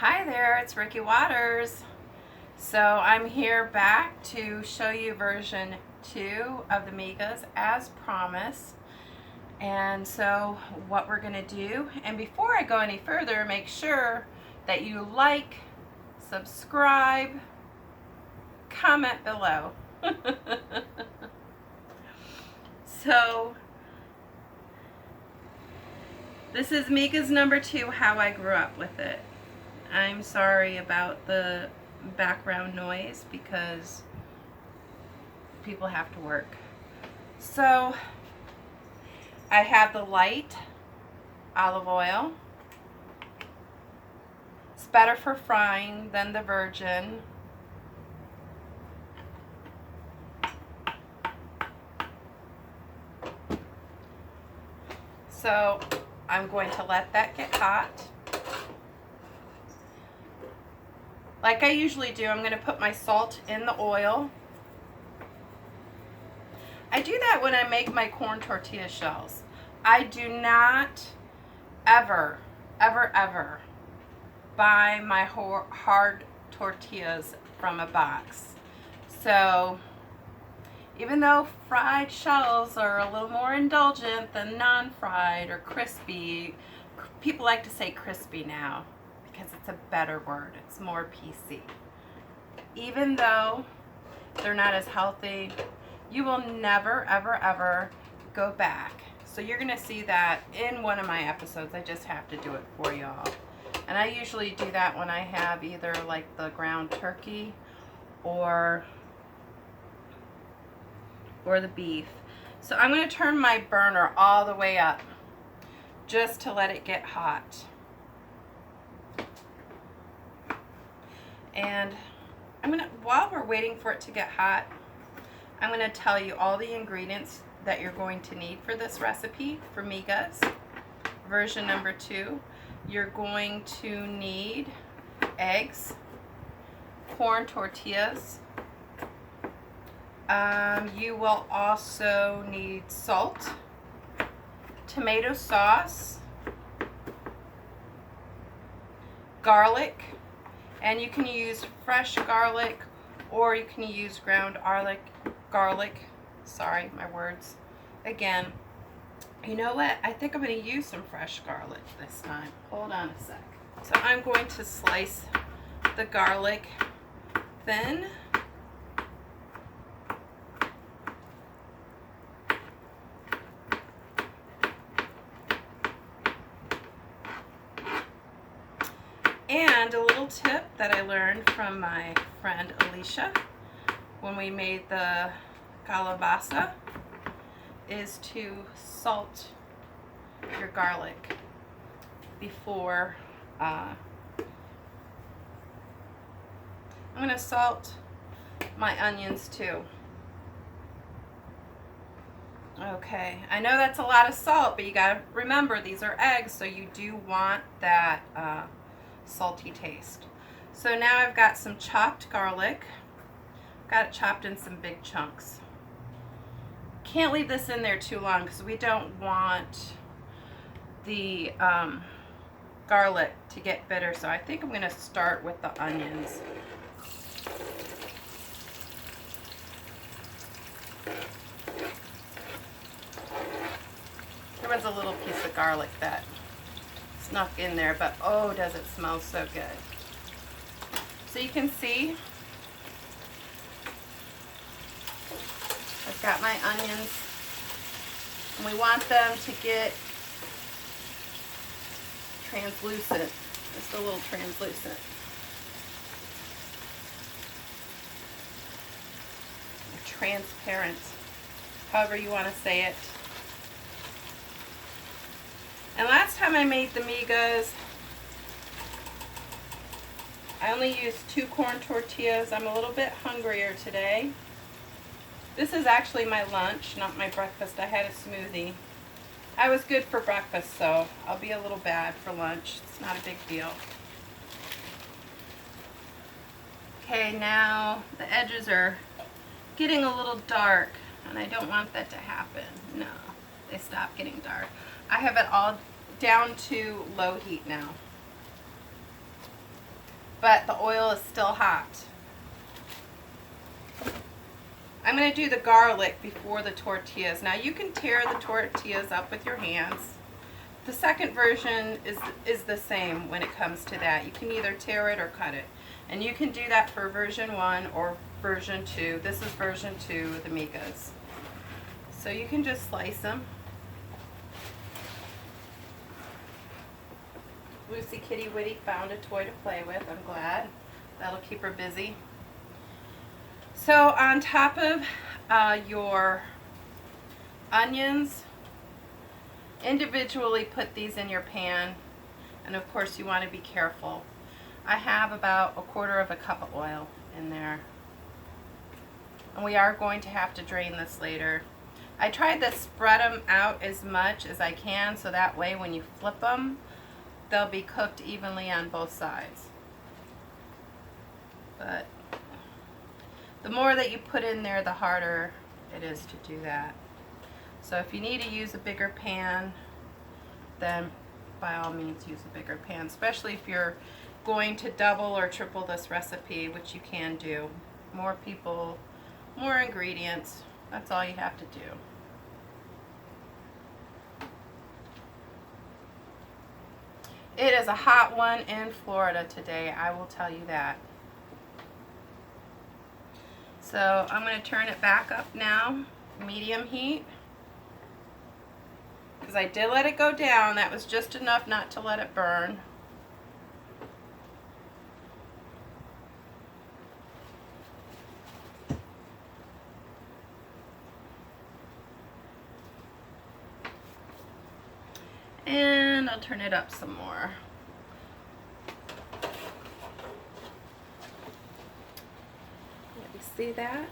Hi there, it's Rikki Waters. So I'm here back to show you version 2 of the Migas as promised. And so what we're going to do, and before I go any further, make sure that you like, subscribe, comment below. So this is Migas number 2, how I grew up with it. I'm sorry about the background noise because people have to work. So I have the light olive oil. It's better for frying than the virgin. So I'm going to let that get hot. Like I usually do, I'm going to put my salt in the oil. I do that when I make my corn tortilla shells. I do not ever buy my hard tortillas from a box. So even though fried shells are a little more indulgent than non-fried or crispy, people like to say crispy now because it's a better word. It's more PC. Even though they're not as healthy, you will never, ever go back. So you're going to see that in one of my episodes. I just have to do it for y'all. And I usually do that when I have either like the ground turkey or the beef. So I'm going to turn my burner all the way up just to let it get hot. And I'm going to, while we're waiting for it to get hot, I'm going to tell you all the ingredients that you're going to need for this recipe for Migas version number 2. You're going to need eggs, corn tortillas. You will also need salt, tomato sauce, garlic, and you can use fresh garlic or you can use ground garlic. Sorry, my words. Again, you know what? I think I'm going to use some fresh garlic this time. Hold on a sec. So I'm going to slice the garlic thin. And a little tip that I learned from my friend Alicia when we made the calabaza is to salt your garlic before. I'm going to salt my onions too. Okay, I know that's a lot of salt, but you got to remember these are eggs, so you do want that salty taste. So now I've got some chopped garlic. Got it chopped in some big chunks. Can't leave this in there too long because we don't want the garlic to get bitter. So I think I'm going to start with the onions. There was a little piece of garlic that snuck in there, but oh, does it smell so good. So you can see I've got my onions, and we want them to get translucent, just a little translucent. Transparent, however you want to say it. And last time I made the Migas, I only used 2 corn tortillas. I'm a little bit hungrier today. This is actually my lunch, not my breakfast. I had a smoothie. I was good for breakfast, so I'll be a little bad for lunch. It's not a big deal. Okay, now the edges are getting a little dark, and I don't want that to happen. No, they stop getting dark. I have it all down to low heat now. but the oil is still hot. I'm going to do the garlic before the tortillas. Now you can tear the tortillas up with your hands. The second version is the same when it comes to that. You can either tear it or cut it. And you can do that for version 1 or version 2. This is version 2 of the Migas. So you can just slice them. Lucy Kitty Witty found a toy to play with. I'm glad. That'll keep her busy. So on top of your onions, individually put these in your pan, and of course you want to be careful. I have about 1/4 cup of oil in there, and we are going to have to drain this later. I tried to spread them out as much as I can so that way when you flip them they'll be cooked evenly on both sides. But the more that you put in there, the harder it is to do that. So if you need to use a bigger pan, then by all means use a bigger pan, especially if you're going to double or triple this recipe, which you can do. More people, more ingredients, that's all you have to do. It is a hot one in Florida today, I will tell you that. So I'm going to turn it back up now, medium heat. Because I did let it go down, that was just enough not to let it burn. And I'll turn it up some more. Let me see that.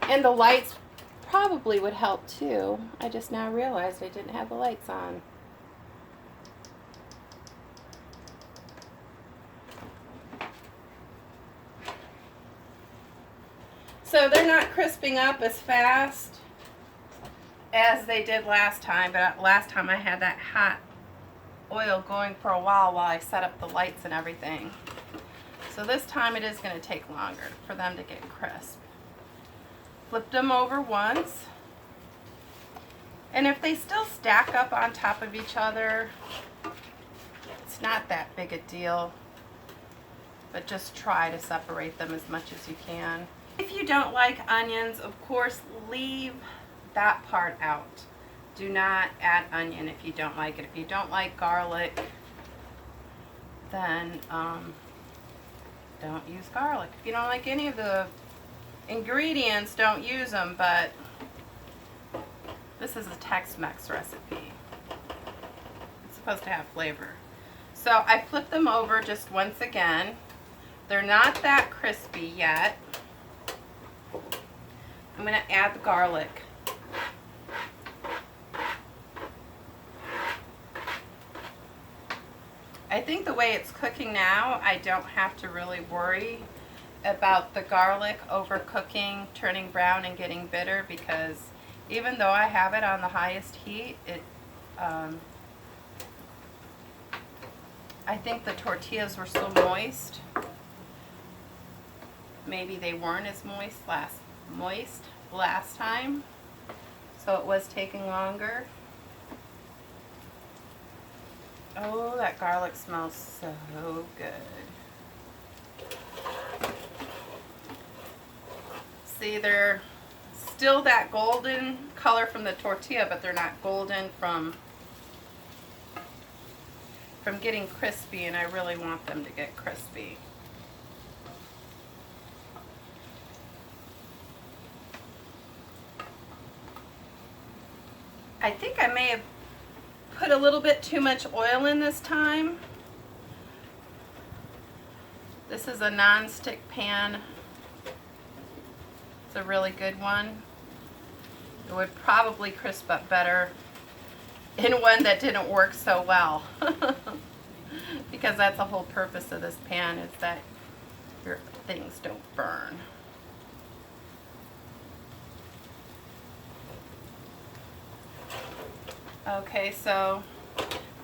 And the lights probably would help too. I just now realized I didn't have the lights on. So they're not crisping up as fast as they did last time, but last time I had that hot oil going for a while I set up the lights and everything. So this time it is going to take longer for them to get crisp. Flipped them over once, and if they still stack up on top of each other, it's not that big a deal, but just try to separate them as much as you can. If you don't like onions, of course, leave that part out. Do not add onion if you don't like it. If you don't like garlic, then don't use garlic. If you don't like any of the ingredients, don't use them, but this is a Tex-Mex recipe. It's supposed to have flavor. So I flipped them over just once again. They're not that crispy yet. I'm going to add the garlic. I think the way it's cooking now, I don't have to really worry about the garlic overcooking, turning brown and getting bitter, because even though I have it on the highest heat, I think the tortillas were so moist. Maybe they weren't as moist last time, so it was taking longer. Oh, that garlic smells so good. See, they're still that golden color from the tortilla, but they're not golden from getting crispy, and I really want them to get crispy. I think I may have put a little bit too much oil in this time. This is a non-stick pan. It's a really good one. It would probably crisp up better in one that didn't work so well. Because that's the whole purpose of this pan, is that your things don't burn. Okay, so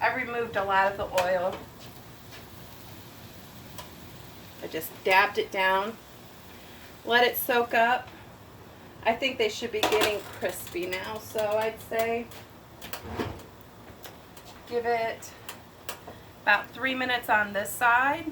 I've removed a lot of the oil. I just dabbed it down. Let it soak up. I think they should be getting crispy now, so I'd say give it about 3 minutes on this side.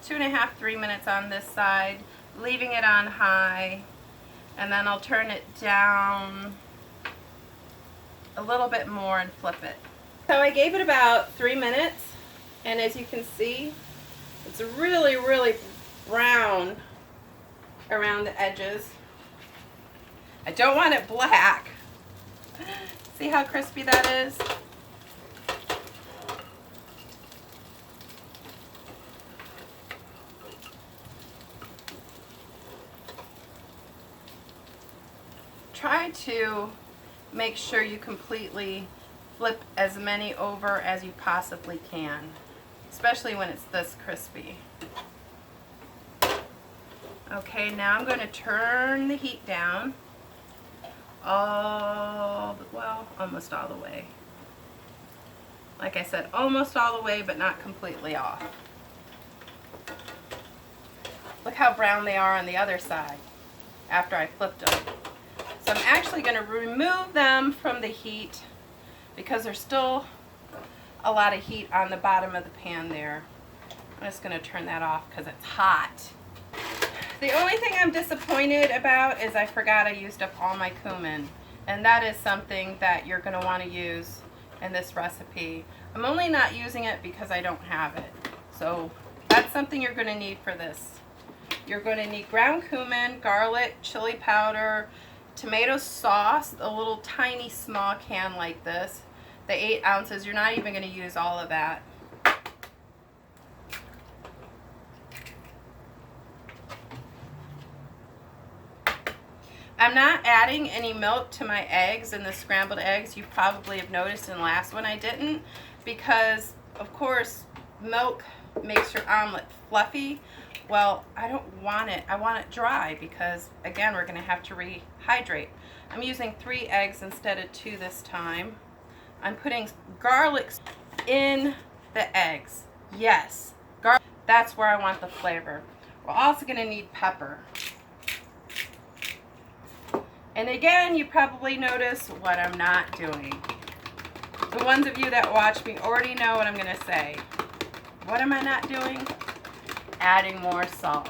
2.5, 3 minutes on this side, leaving it on high, and then I'll turn it down a little bit more and flip it. So I gave it about 3 minutes, and as you can see, it's really, really brown around the edges. I don't want it black. See how crispy that is? Try to make sure you completely flip as many over as you possibly can, especially when it's this crispy. Okay, now I'm going to turn the heat down almost all the way. Like I said, almost all the way, but not completely off. Look how brown they are on the other side after I flipped them. So I'm actually going to remove them from the heat because there's still a lot of heat on the bottom of the pan there. I'm just going to turn that off because it's hot. The only thing I'm disappointed about is I forgot I used up all my cumin, and that is something that you're going to want to use in this recipe. I'm only not using it because I don't have it. So that's something you're going to need for this. You're going to need ground cumin, garlic, chili powder, tomato sauce, a little tiny small can like this. The 8 ounces, you're not even going to use all of that. I'm not adding any milk to my eggs and the scrambled eggs. You probably have noticed in the last one I didn't, because of course milk makes your omelet fluffy. Well, I don't want it. I want it dry because again we're going to have to rehydrate. I'm using 3 eggs instead of 2 this time. I'm putting garlic in the eggs. Yes, garlic. That's where I want the flavor. We're also going to need pepper. And again, you probably notice what I'm not doing. The ones of you that watch me already know what I'm going to say. What am I not doing? Adding more salt.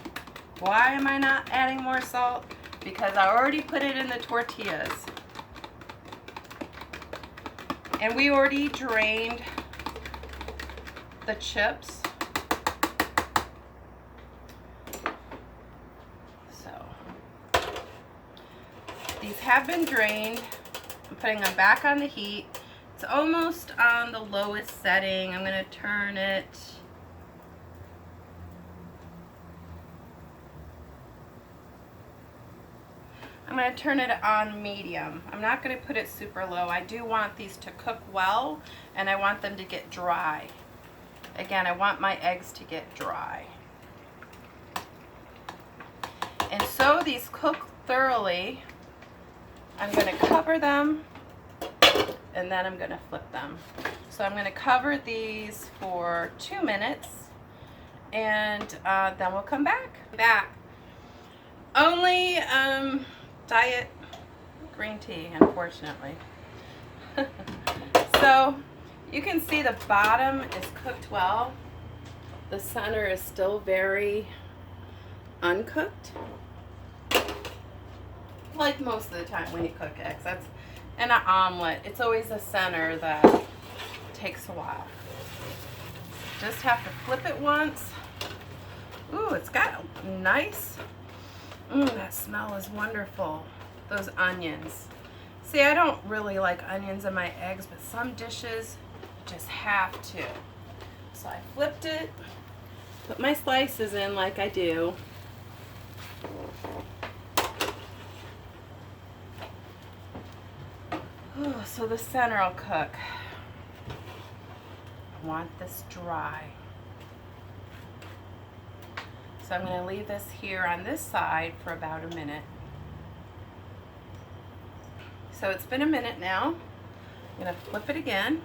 Why am I not adding more salt? Because I already put it in the tortillas. And we already drained the chips. These have been drained. I'm putting them back on the heat. It's almost on the lowest setting. I'm going to turn it. I'm going to turn it on medium. I'm not going to put it super low. I do want these to cook well, and I want them to get dry. Again, I want my eggs to get dry. And so these cook thoroughly. I'm going to cover them, and then I'm going to flip them. So I'm going to cover these for 2 minutes, and then we'll come back. Only diet green tea, unfortunately. So you can see the bottom is cooked well. The center is still very uncooked. Like most of the time when you cook eggs, that's in an omelet, it's always the center that takes a while. Just have to flip it once. Ooh, it's got a nice, that smell is wonderful. Those onions. See, I don't really like onions in my eggs, but some dishes just have to. So I flipped it, put my slices in like I do. So the center will cook. I want this dry. So I'm going to leave this here on this side for about a minute. So it's been a minute now. gonna flip it again.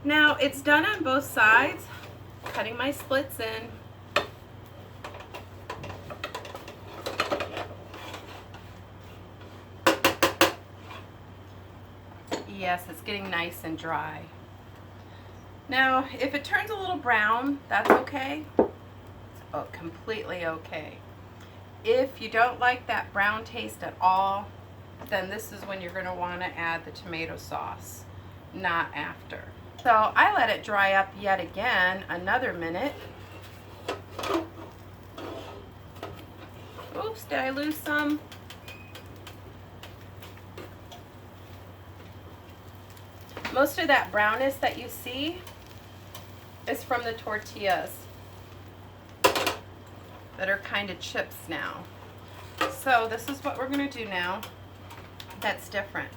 Now it's done on both sides, cutting my splits in. Yes, it's getting nice and dry. Now, if it turns a little brown, that's okay. It's completely okay. If you don't like that brown taste at all, then this is when you're going to want to add the tomato sauce, not after. So I let it dry up yet again, another minute. Oops, did I lose some? Most of that brownness that you see is from the tortillas that are kind of chips now. So this is what we're going to do now. That's different.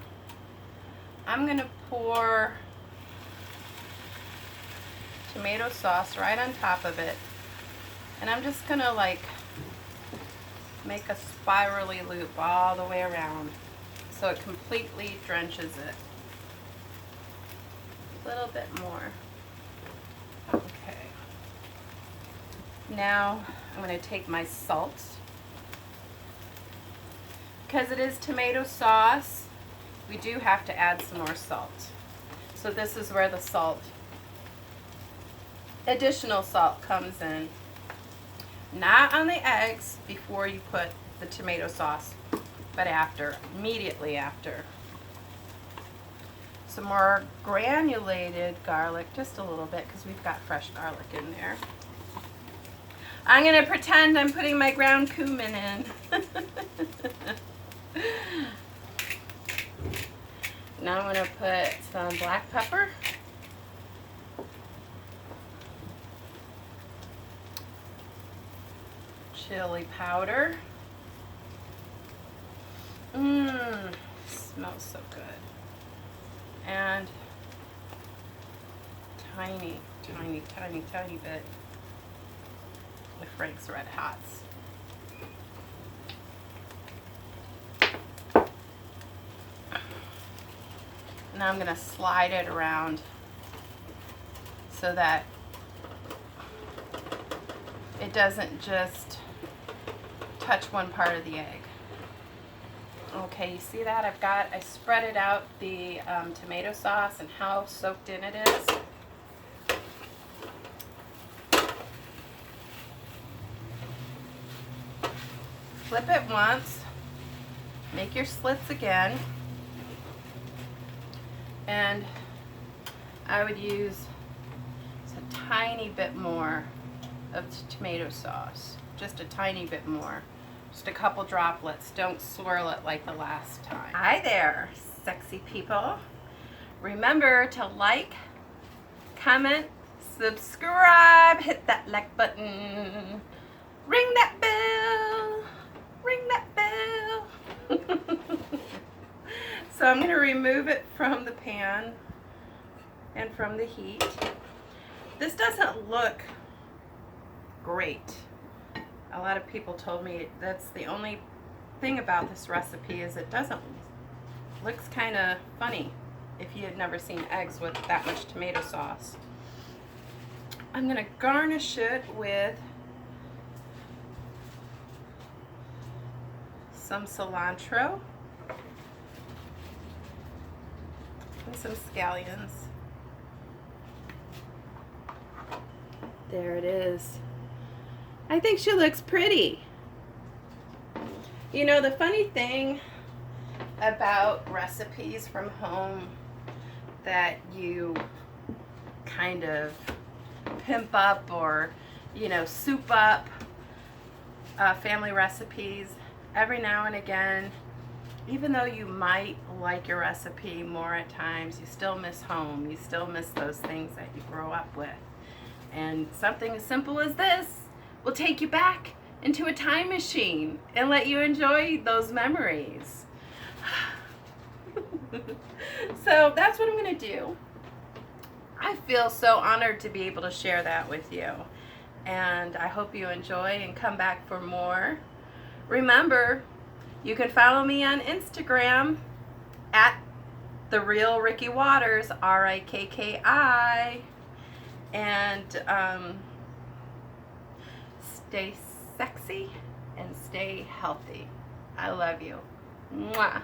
I'm going to pour tomato sauce right on top of it, and I'm just going to like make a spirally loop all the way around so it completely drenches it. A little bit more. Okay. Now I'm going to take my salt. Because it is tomato sauce, we do have to add some more salt. So this is where the salt, additional salt, comes in. Not on the eggs before you put the tomato sauce, but after, immediately after. Some more granulated garlic, just a little bit, because we've got fresh garlic in there. I'm going to pretend I'm putting my ground cumin in. Now I'm going to put some black pepper. Chili powder. Smells so good. And tiny bit of Frank's Red Hots. Now I'm going to slide it around so that it doesn't just touch one part of the egg. Okay, you see that? I spread it out, the tomato sauce, and how soaked in it is. Flip it once, make your slits again, and I would use a tiny bit more of tomato sauce, just a tiny bit more. Just a couple droplets. Don't swirl it like the last time. Hi there, sexy people. Remember to like, comment, subscribe, hit that like button, ring that bell, ring that bell. So I'm going to remove it from the pan and from the heat. This doesn't look great. A lot of people told me that's the only thing about this recipe is it looks kind of funny if you had never seen eggs with that much tomato sauce. I'm going to garnish it with some cilantro and some scallions. There it is. I think she looks pretty. You know, the funny thing about recipes from home that you kind of pimp up or, you know, soup up family recipes, every now and again, even though you might like your recipe more at times, you still miss home. You still miss those things that you grow up with. And something as simple as this will take you back into a time machine and let you enjoy those memories. So that's what I'm going to do. I feel so honored to be able to share that with you. And I hope you enjoy and come back for more. Remember, you can follow me on Instagram at the real Rikki Waters, Rikki, and stay sexy and stay healthy. I love you. Mwah.